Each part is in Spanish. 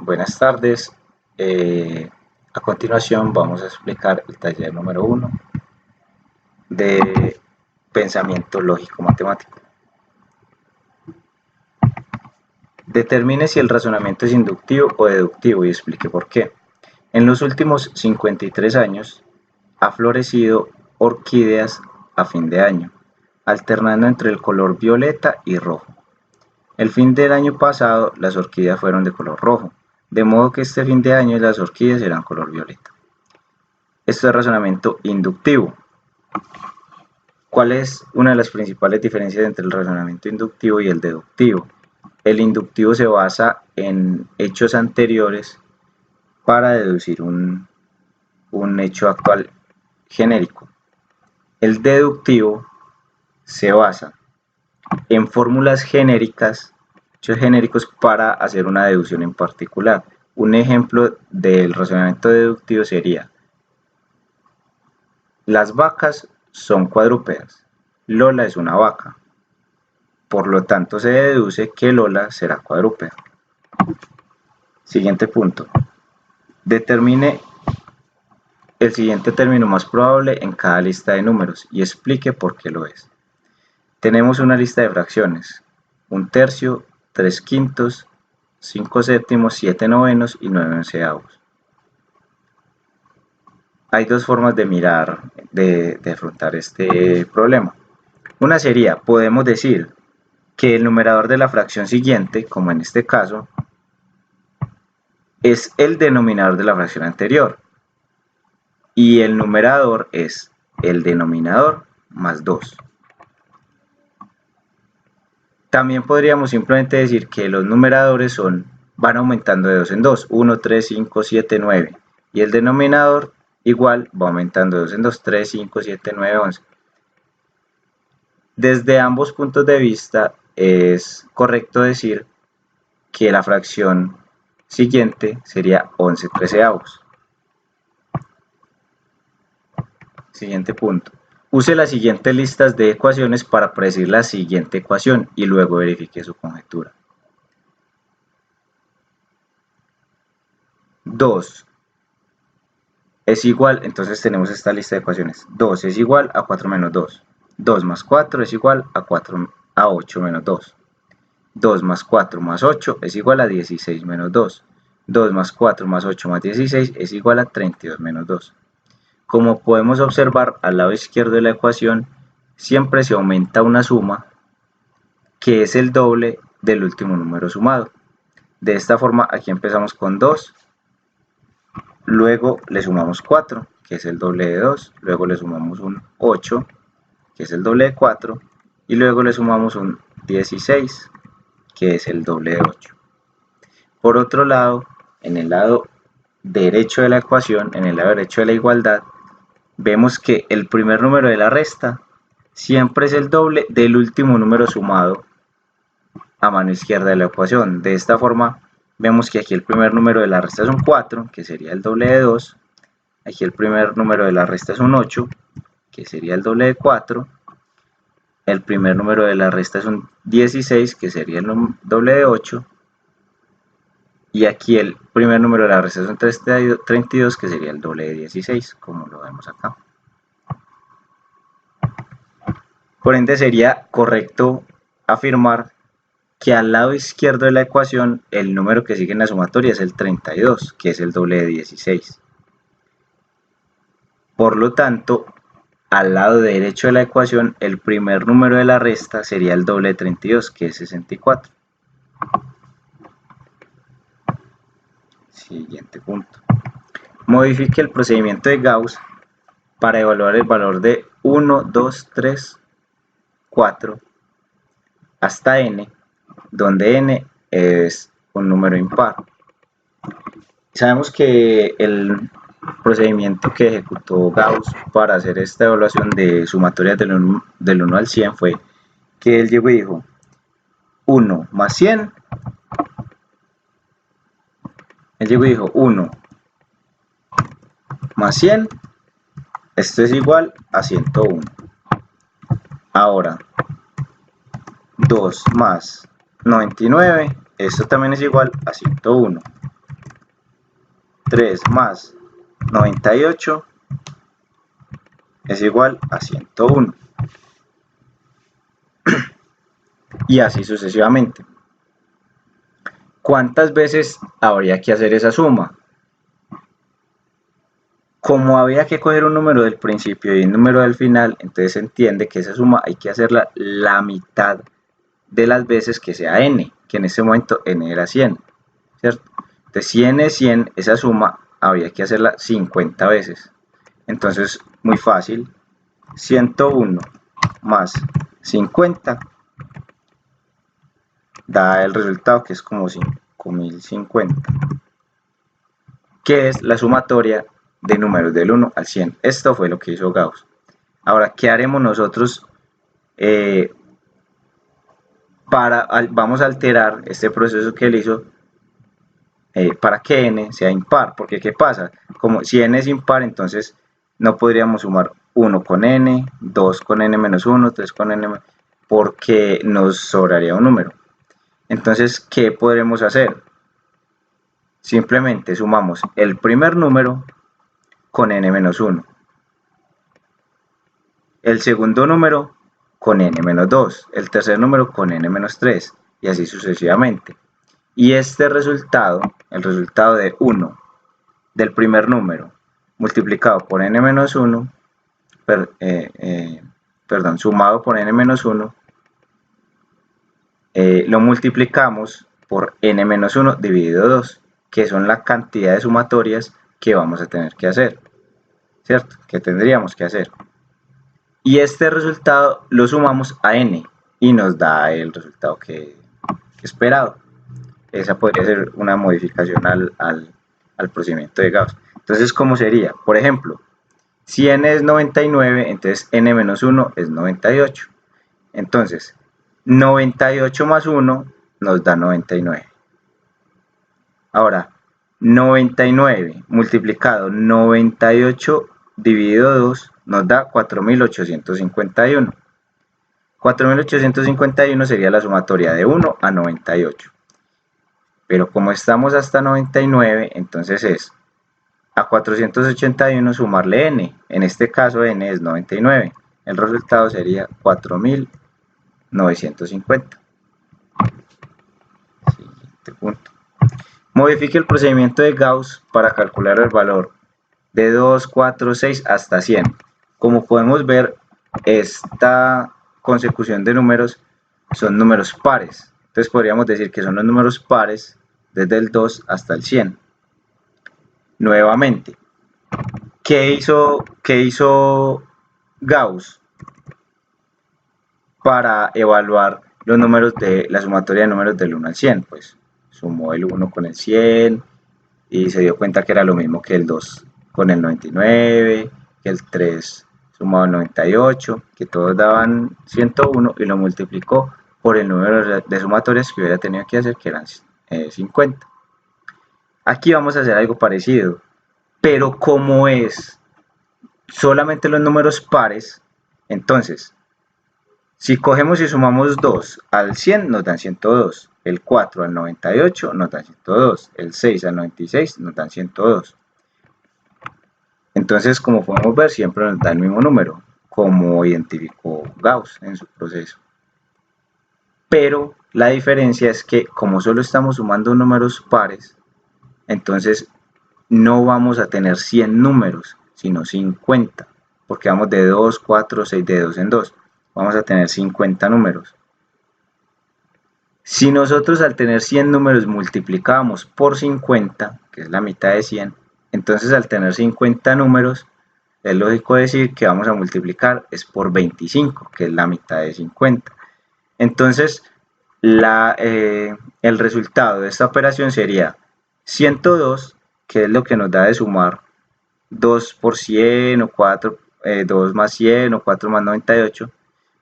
Buenas tardes. A continuación vamos a explicar el taller número 1 de pensamiento lógico matemático. Determine si el razonamiento es inductivo o deductivo y explique por qué. En los últimos 53 años ha florecido orquídeas a fin de año, alternando entre el color violeta y rojo. El fin del año pasado las orquídeas fueron de color rojo, de modo que este fin de año las orquídeas serán color violeta. Esto es razonamiento inductivo. ¿Cuál es una de las principales diferencias entre el razonamiento inductivo y el deductivo? El inductivo se basa en hechos anteriores para deducir un hecho actual genérico. El deductivo se basa en fórmulas genéricas, hechos genéricos para hacer una deducción en particular. Un ejemplo del razonamiento deductivo sería: las vacas son cuadrúpedas. Lola es una vaca. Por lo tanto, se deduce que Lola será cuadrúpeda. Siguiente punto. Determine el siguiente término más probable en cada lista de números y explique por qué lo es. Tenemos una lista de fracciones: 1/3, 3/5, 5/7, 7/9 y 9/11. Hay dos formas de afrontar este problema. Una sería, podemos decir que el numerador de la fracción siguiente, como en este caso, es el denominador de la fracción anterior y el numerador es el denominador más 2. También podríamos simplemente decir que los numeradores van aumentando de 2 en 2, 1, 3, 5, 7, 9, y el denominador igual va aumentando de 2 en 2, 3, 5, 7, 9, 11. Desde ambos puntos de vista es correcto decir que la fracción siguiente sería 11/13. Siguiente punto. Use las siguientes listas de ecuaciones para predecir la siguiente ecuación y luego verifique su conjetura. 2 es igual, entonces tenemos esta lista de ecuaciones. 2 es igual a 4 menos 2. 2 más 4 es igual a 8 menos 2. 2 más 4 más 8 es igual a 16 menos 2. 2 más 4 más 8 más 16 es igual a 32 menos 2. Como podemos observar, al lado izquierdo de la ecuación siempre se aumenta una suma que es el doble del último número sumado. De esta forma, aquí empezamos con 2, luego le sumamos 4, que es el doble de 2, luego le sumamos un 8, que es el doble de 4, y luego le sumamos un 16, que es el doble de 8. Por otro lado, en el lado derecho de la ecuación, en el lado derecho de la igualdad, vemos que el primer número de la resta siempre es el doble del último número sumado a mano izquierda de la ecuación. De esta forma, vemos que aquí el primer número de la resta es un 4, que sería el doble de 2. Aquí el primer número de la resta es un 8, que sería el doble de 4. El primer número de la resta es un 16, que sería el doble de 8. Y aquí el primer número de la resta es un 32, que sería el doble de 16, como lo vemos acá. Por ende, sería correcto afirmar que al lado izquierdo de la ecuación el número que sigue en la sumatoria es el 32, que es el doble de 16. Por lo tanto, al lado derecho de la ecuación el primer número de la resta sería el doble de 32, que es 64. Siguiente punto. Modifique el procedimiento de Gauss para evaluar el valor de 1, 2, 3, 4 hasta n, donde n es un número impar. Sabemos que el procedimiento que ejecutó Gauss para hacer esta evaluación de sumatorias del 1 al 100 fue que él llegó y dijo 1 más 100. Él llegó y dijo 1 más 100, esto es igual a 101. Ahora 2 más 99, esto también es igual a 101. 3 más 98 es igual a 101. Y así sucesivamente. ¿Cuántas veces habría que hacer esa suma? Como había que coger un número del principio y un número del final, entonces se entiende que esa suma hay que hacerla la mitad de las veces que sea n, que en este momento n era 100, ¿cierto? Entonces si n es 100, esa suma habría que hacerla 50 veces. Entonces, muy fácil, 101 más 50 da el resultado que es como 5050, que es la sumatoria de números del 1 al 100. Esto fue lo que hizo Gauss. Ahora, ¿qué haremos nosotros? Vamos a alterar este proceso que él hizo para que n sea impar, porque ¿qué pasa? Como si n es impar, entonces no podríamos sumar 1 con n, 2 con n menos 1, 3 con n, porque nos sobraría un número. Entonces, ¿qué podremos hacer? Simplemente sumamos el primer número con n menos 1, el segundo número con n menos 2, el tercer número con n menos 3, y así sucesivamente. Y este resultado, el resultado de 1 del primer número multiplicado por n menos 1, sumado por n menos 1, lo multiplicamos por n menos 1 dividido 2, que son la cantidad de sumatorias que vamos a tener que hacer, ¿cierto? Que tendríamos que hacer. Y este resultado lo sumamos a n y nos da el resultado que esperado. Esa podría ser una modificación al procedimiento de Gauss. Entonces, ¿cómo sería? Por ejemplo, si n es 99, entonces n menos 1 es 98. Entonces, 98 más 1 nos da 99. Ahora, 99 multiplicado 98 dividido 2 nos da 4851. 4851 sería la sumatoria de 1 a 98. Pero como estamos hasta 99, entonces es a 481 sumarle n. En este caso n es 99. El resultado sería 4950. Siguiente punto. Modifique el procedimiento de Gauss para calcular el valor de 2, 4, 6 hasta 100. Como podemos ver, esta consecución de números son números pares. Entonces podríamos decir que son los números pares desde el 2 hasta el 100. Nuevamente, ¿qué hizo Gauss para evaluar los números de la sumatoria de números del 1 al 100? Pues sumó el 1 con el 100 y se dio cuenta que era lo mismo que el 2 con el 99, que el 3 sumado al 98, que todos daban 101 y lo multiplicó por el número de sumatorias que hubiera tenido que hacer, que eran 50. Aquí vamos a hacer algo parecido, pero como es solamente los números pares, entonces, si cogemos y sumamos 2 al 100 nos dan 102, el 4 al 98 nos dan 102, el 6 al 96 nos dan 102. Entonces, como podemos ver, siempre nos da el mismo número, como identificó Gauss en su proceso. Pero la diferencia es que como solo estamos sumando números pares, entonces no vamos a tener 100 números, sino 50, porque vamos de 2, 4, 6, de 2 en 2. Vamos a tener 50 números. Si nosotros al tener 100 números multiplicamos por 50, que es la mitad de 100, entonces al tener 50 números, es lógico decir que vamos a multiplicar es por 25, que es la mitad de 50. Entonces, el resultado de esta operación sería 102, que es lo que nos da de sumar 2 por 100 o 4, 2 más 100 o 4 más 98,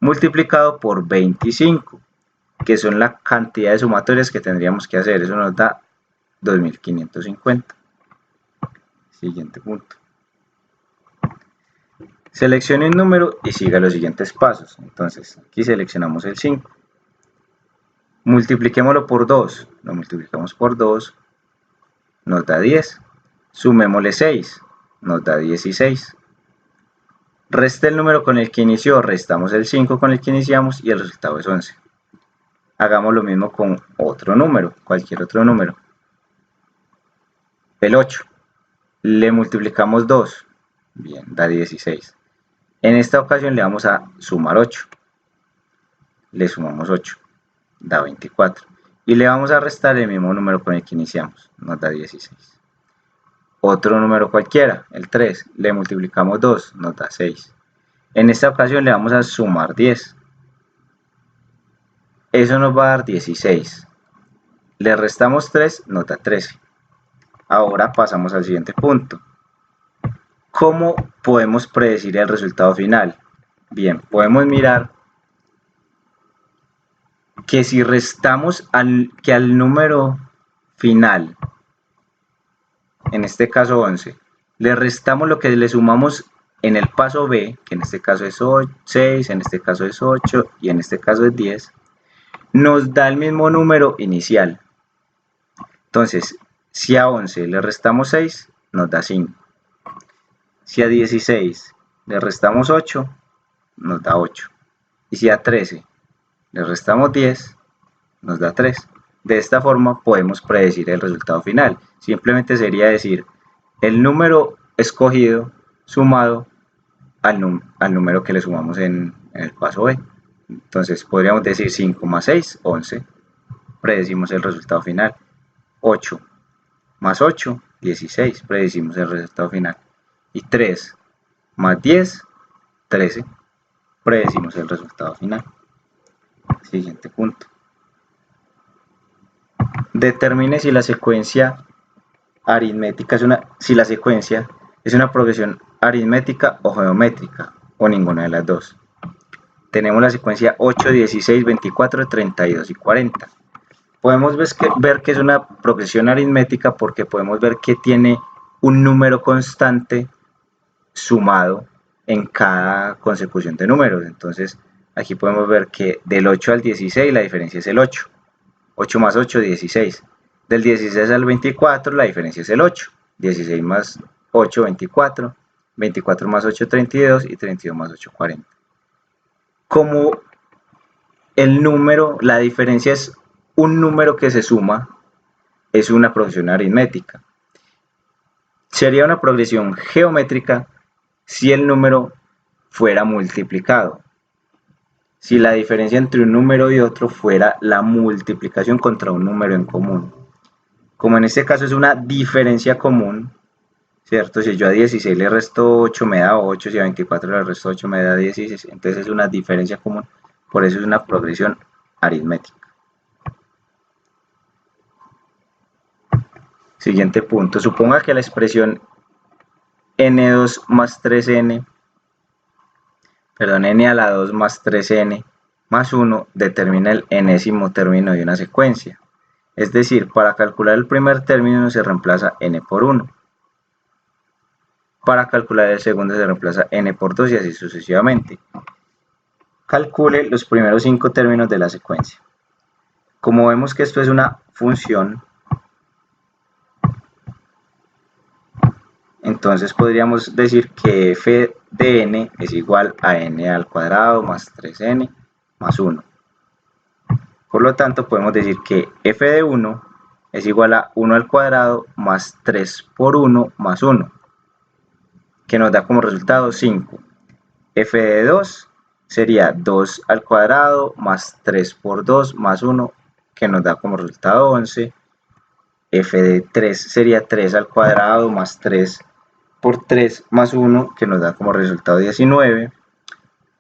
multiplicado por 25, que son la cantidad de sumatorias que tendríamos que hacer. Eso nos da 2550. Siguiente punto. Seleccione un número y siga los siguientes pasos. Entonces, aquí seleccionamos el 5. Multipliquémoslo por 2. Lo multiplicamos por 2. Nos da 10. Sumémosle 6, nos da 16. Resta el número con el que inició, restamos el 5 con el que iniciamos y el resultado es 11. Hagamos lo mismo con otro número, cualquier otro número. El 8. Le multiplicamos 2. Bien, da 16. En esta ocasión le vamos a sumar 8. Le sumamos 8. Da 24. Y le vamos a restar el mismo número con el que iniciamos. Nos da 16. Otro número cualquiera, el 3. Le multiplicamos 2. Nos da 6. En esta ocasión le vamos a sumar 10. Eso nos va a dar 16. Le restamos 3, nos da 13. Ahora pasamos al siguiente punto. ¿Cómo podemos predecir el resultado final? Bien, podemos mirar que si restamos al número final, en este caso 11, le restamos lo que le sumamos en el paso B, que en este caso es 6, en este caso es 8 y en este caso es 10, nos da el mismo número inicial. Entonces, si a 11 le restamos 6, nos da 5. Si a 16 le restamos 8, nos da 8. Y si a 13 le restamos 10, nos da 3. De esta forma podemos predecir el resultado final. Simplemente sería decir el número escogido sumado al número que le sumamos en el paso B. Entonces podríamos decir 5 más 6, 11. Predecimos el resultado final. 8 más 8, 16. Predecimos el resultado final. Y 3 más 10, 13. Predecimos el resultado final. Siguiente punto. Determine si la secuencia aritmética es una progresión aritmética o geométrica, o ninguna de las dos. Tenemos la secuencia 8, 16, 24, 32 y 40. Podemos ver que es una progresión aritmética porque podemos ver que tiene un número constante sumado en cada consecución de números. Entonces aquí podemos ver que del 8 al 16 la diferencia es el 8. 8 más 8, 16. Del 16 al 24 la diferencia es el 8. 16 más 8, 24. 24 más 8, 32 y 32 más 8, 40. Como el número, la diferencia es un número que se suma, es una progresión aritmética. Sería una progresión geométrica si el número fuera multiplicado. Si la diferencia entre un número y otro fuera la multiplicación contra un número en común. Como en este caso es una diferencia común, ¿cierto? Si yo a 16 le resto 8 me da 8, si a 24 le resto 8 me da 16, entonces es una diferencia común, por eso es una progresión aritmética. Siguiente punto, suponga que la expresión n2 más 3n, n a la 2 más 3n más 1 determina el enésimo término de una secuencia. Es decir, para calcular el primer término se reemplaza n por 1. Para calcular el segundo se reemplaza n por 2 y así sucesivamente. Calcule los primeros 5 términos de la secuencia. Como vemos que esto es una función, entonces podríamos decir que f de n es igual a n al cuadrado más 3n más 1. Por lo tanto, podemos decir que f de 1 es igual a 1 al cuadrado más 3 por 1 más 1, que nos da como resultado 5. F de 2 sería 2 al cuadrado más 3 por 2 más 1, que nos da como resultado 11. F de 3 sería 3 al cuadrado más 3 por 3 más 1, que nos da como resultado 19.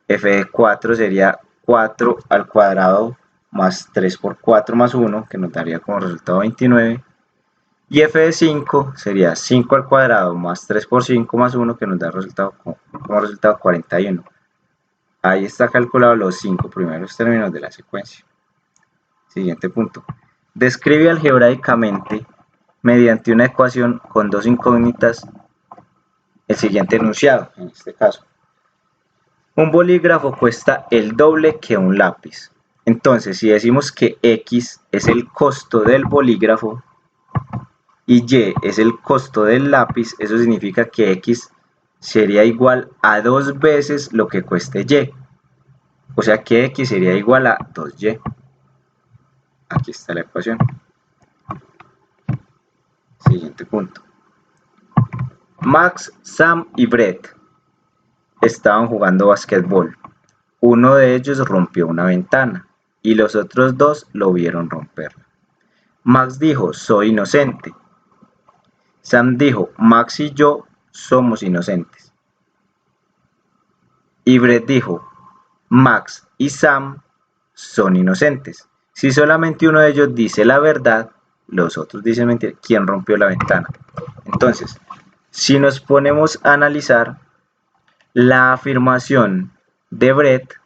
F de 4 sería 4 al cuadrado más 3 por 4 más 1, que nos daría como resultado 29. Y f de 5 sería 5 al cuadrado más 3 por 5 más 1, que nos da como resultado 41. Ahí está calculado los 5 primeros términos de la secuencia. Siguiente punto. Describe algebraicamente, mediante una ecuación con dos incógnitas, el siguiente enunciado, en este caso. Un bolígrafo cuesta el doble que un lápiz. Entonces, si decimos que X es el costo del bolígrafo, y y es el costo del lápiz, eso significa que x sería igual a 2 veces lo que cueste y. O sea que x sería igual a 2y. Aquí está la ecuación. Siguiente punto. Max, Sam y Brett estaban jugando basquetbol. Uno de ellos rompió una ventana y los otros dos lo vieron romperla. Max dijo, soy inocente. Sam dijo, Max y yo somos inocentes. Y Brett dijo, Max y Sam son inocentes. Si solamente uno de ellos dice la verdad, los otros dicen mentira. ¿Quién rompió la ventana? Entonces, si nos ponemos a analizar, la afirmación de Brett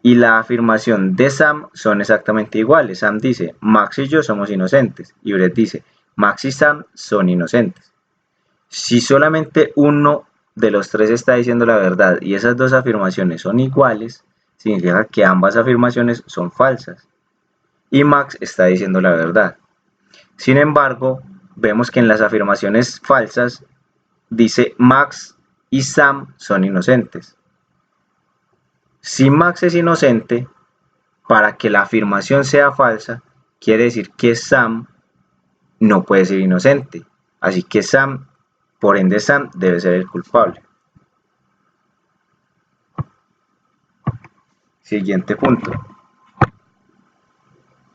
y la afirmación de Sam son exactamente iguales. Sam dice, Max y yo somos inocentes. Y Brett dice, Max y Sam son inocentes. Si solamente uno de los tres está diciendo la verdad y esas dos afirmaciones son iguales, significa que ambas afirmaciones son falsas. Y Max está diciendo la verdad. Sin embargo, vemos que en las afirmaciones falsas dice Max y Sam son inocentes. Si Max es inocente, para que la afirmación sea falsa, quiere decir que Sam no puede ser inocente. Así que Sam, por ende Sam, debe ser el culpable. Siguiente punto.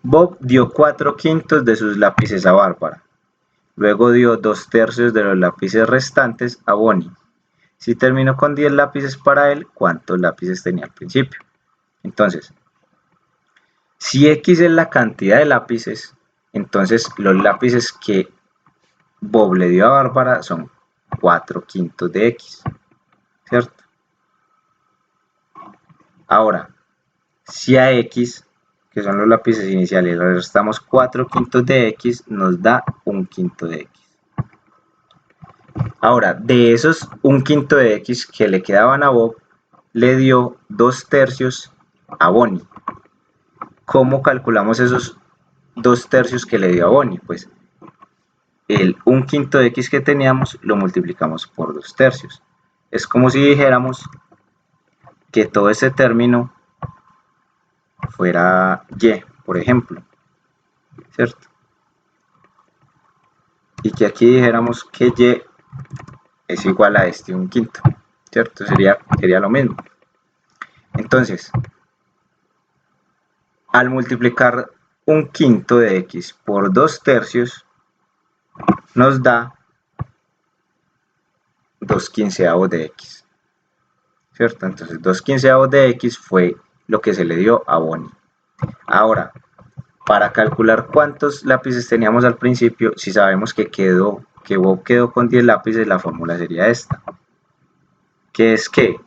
Bob dio 4/5 de sus lápices a Bárbara. Luego dio 2/3 de los lápices restantes a Bonnie. Si terminó con 10 lápices para él, ¿cuántos lápices tenía al principio? Entonces, si X es la cantidad de lápices, entonces los lápices que Bob le dio a Bárbara son 4/5 de X, ¿cierto? Ahora, si a X, que son los lápices iniciales, le restamos 4/5 de X, nos da 1/5 de X. Ahora, de esos 1/5 de X que le quedaban a Bob, le dio 2/3 a Bonnie. ¿Cómo calculamos esos 2/3 que le dio a Bonnie? Pues el 1/5 de X que teníamos lo multiplicamos por 2/3. Es como si dijéramos que todo ese término fuera Y, por ejemplo, ¿cierto? Y que aquí dijéramos que Y es igual a este 1/5, ¿cierto? Sería lo mismo. Entonces, al multiplicar 1/5 de X por 2/3, nos da 2/15 de X, ¿cierto? Entonces 2/15 de X fue lo que se le dio a Bonnie. Ahora, para calcular cuántos lápices teníamos al principio, si sabemos que Bob quedó con 10 lápices, la fórmula sería esta, que es que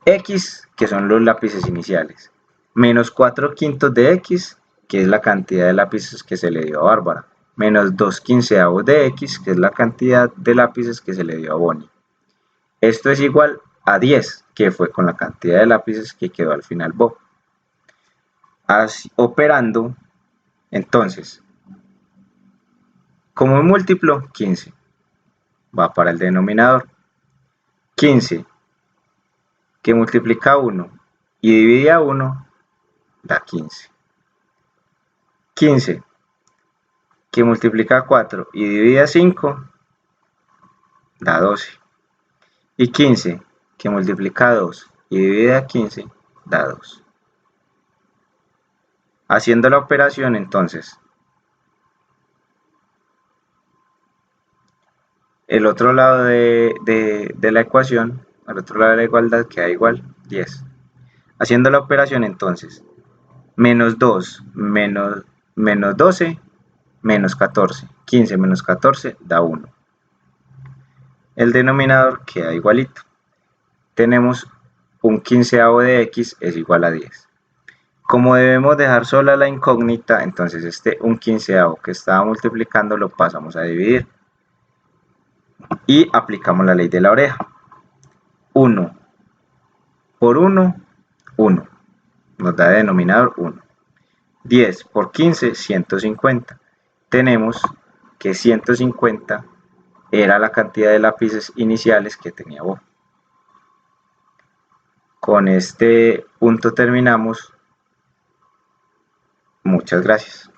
X, que son los lápices iniciales, menos 4/5 de X, que es la cantidad de lápices que se le dio a Bárbara, menos 2/15 de X, que es la cantidad de lápices que se le dio a Bonnie. Esto es igual a 10, que fue con la cantidad de lápices que quedó al final Bob. Así, operando, entonces, como múltiplo, 15 va para el denominador. 15 que multiplica 1 y divide a 1 da 15. 15 que multiplica 4 y divide a 5 da 12. Y 15 que multiplica 2 y divide a 15 da 2. Haciendo la operación, entonces, el otro lado de la ecuación, al otro lado de la igualdad, queda igual 10. Haciendo la operación, entonces, menos 2 menos 12 menos 14. 15 menos 14 da 1. El denominador queda igualito. Tenemos 1/15 de X es igual a 10. Como debemos dejar sola la incógnita, entonces este 1/15 que estaba multiplicando lo pasamos a dividir. Y aplicamos la ley de la oreja. 1 por 1, 1. Nos da de denominador 1. 10 por 15, 150. Tenemos que 150 era la cantidad de lápices iniciales que tenía Bob. Con este punto terminamos. Muchas gracias.